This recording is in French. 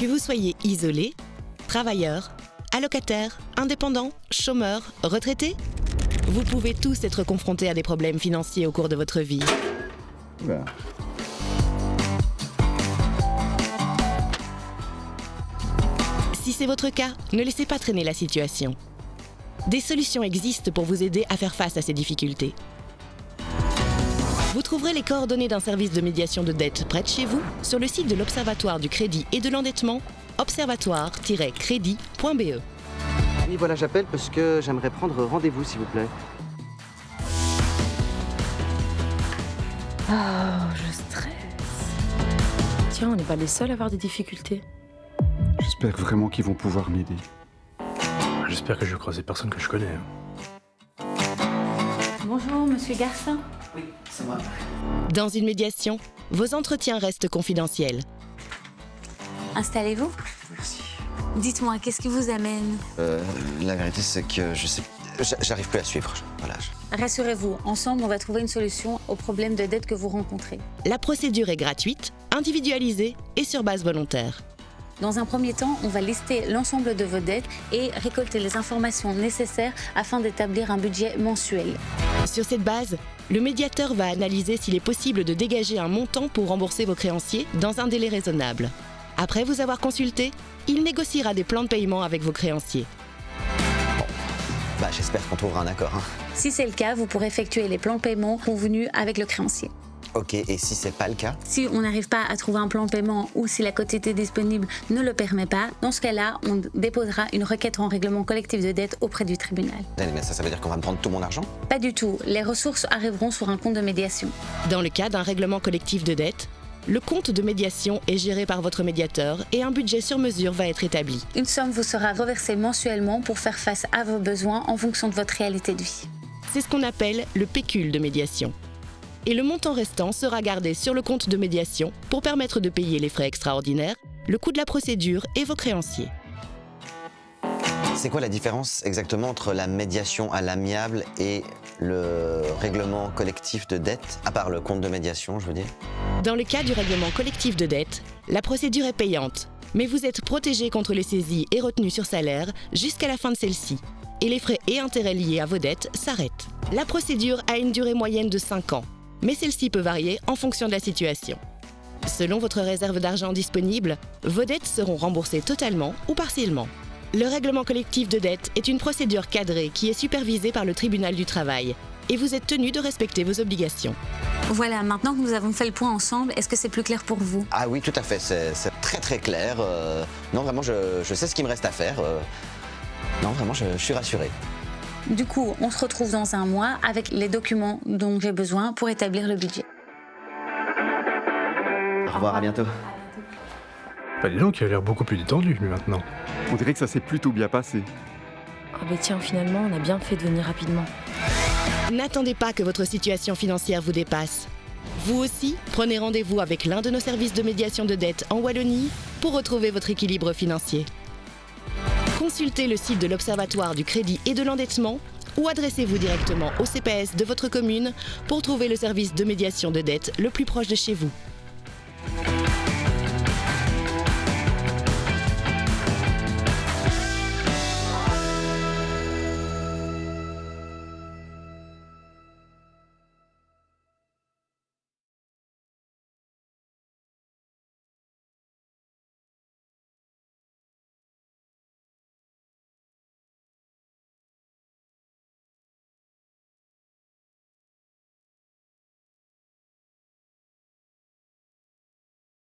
Que vous soyez isolé, travailleur, allocataire, indépendant, chômeur, retraité, vous pouvez tous être confrontés à des problèmes financiers au cours de votre vie. Oula. Si c'est votre cas, ne laissez pas traîner la situation. Des solutions existent pour vous aider à faire face à ces difficultés. Vous trouverez les coordonnées d'un service de médiation de dette près de chez vous sur le site de l'Observatoire du crédit et de l'endettement, observatoire-crédit.be. Oui, voilà, j'appelle parce que j'aimerais prendre rendez-vous, s'il vous plaît. Oh, je stresse. Tiens, on n'est pas les seuls à avoir des difficultés. J'espère vraiment qu'ils vont pouvoir m'aider. J'espère que je vais croiser personne que je connais. Bonjour, monsieur Garcin. Oui, c'est moi. Dans une médiation, vos entretiens restent confidentiels. Installez-vous. Merci. Dites-moi, qu'est-ce qui vous amène? La vérité, c'est que j'arrive plus à suivre. Voilà. Rassurez-vous, ensemble, on va trouver une solution au problème de dette que vous rencontrez. La procédure est gratuite, individualisée et sur base volontaire. Dans un premier temps, on va lister l'ensemble de vos dettes et récolter les informations nécessaires afin d'établir un budget mensuel. Sur cette base, le médiateur va analyser s'il est possible de dégager un montant pour rembourser vos créanciers dans un délai raisonnable. Après vous avoir consulté, il négociera des plans de paiement avec vos créanciers. Bah, j'espère qu'on trouvera un accord. Hein. Si c'est le cas, vous pourrez effectuer les plans de paiement convenus avec le créancier. Ok, et si c'est pas le cas? Si on n'arrive pas à trouver un plan de paiement ou si la quotité disponible ne le permet pas, dans ce cas-là, on déposera une requête en règlement collectif de dette auprès du tribunal. Mais ça veut dire qu'on va me prendre tout mon argent? Pas du tout. Les ressources arriveront sur un compte de médiation. Dans le cas d'un règlement collectif de dette, le compte de médiation est géré par votre médiateur et un budget sur mesure va être établi. Une somme vous sera reversée mensuellement pour faire face à vos besoins en fonction de votre réalité de vie. C'est ce qu'on appelle le pécule de médiation. Et le montant restant sera gardé sur le compte de médiation pour permettre de payer les frais extraordinaires, le coût de la procédure et vos créanciers. C'est quoi la différence exactement entre la médiation à l'amiable et le règlement collectif de dette, à part le compte de médiation, je veux dire? Dans le cas du règlement collectif de dette, la procédure est payante, mais vous êtes protégé contre les saisies et retenues sur salaire jusqu'à la fin de celle-ci, et les frais et intérêts liés à vos dettes s'arrêtent. La procédure a une durée moyenne de 5 ans, mais celle-ci peut varier en fonction de la situation. Selon votre réserve d'argent disponible, vos dettes seront remboursées totalement ou partiellement. Le règlement collectif de dette est une procédure cadrée qui est supervisée par le tribunal du travail et vous êtes tenu de respecter vos obligations. Voilà, maintenant que nous avons fait le point ensemble, est-ce que c'est plus clair pour vous? Ah oui, tout à fait, c'est très très clair. Non, vraiment, je sais ce qu'il me reste à faire. Non, vraiment, je suis rassuré. Du coup, on se retrouve dans un mois avec les documents dont j'ai besoin pour établir le budget. Au revoir, à bientôt. Bah dis donc, il a l'air beaucoup plus détendu, lui, maintenant. On dirait que ça s'est plutôt bien passé. Oh bah tiens, finalement, on a bien fait de venir rapidement. N'attendez pas que votre situation financière vous dépasse. Vous aussi, prenez rendez-vous avec l'un de nos services de médiation de dette en Wallonie pour retrouver votre équilibre financier. Consultez le site de l'Observatoire du crédit et de l'endettement ou adressez-vous directement au CPS de votre commune pour trouver le service de médiation de dette le plus proche de chez vous.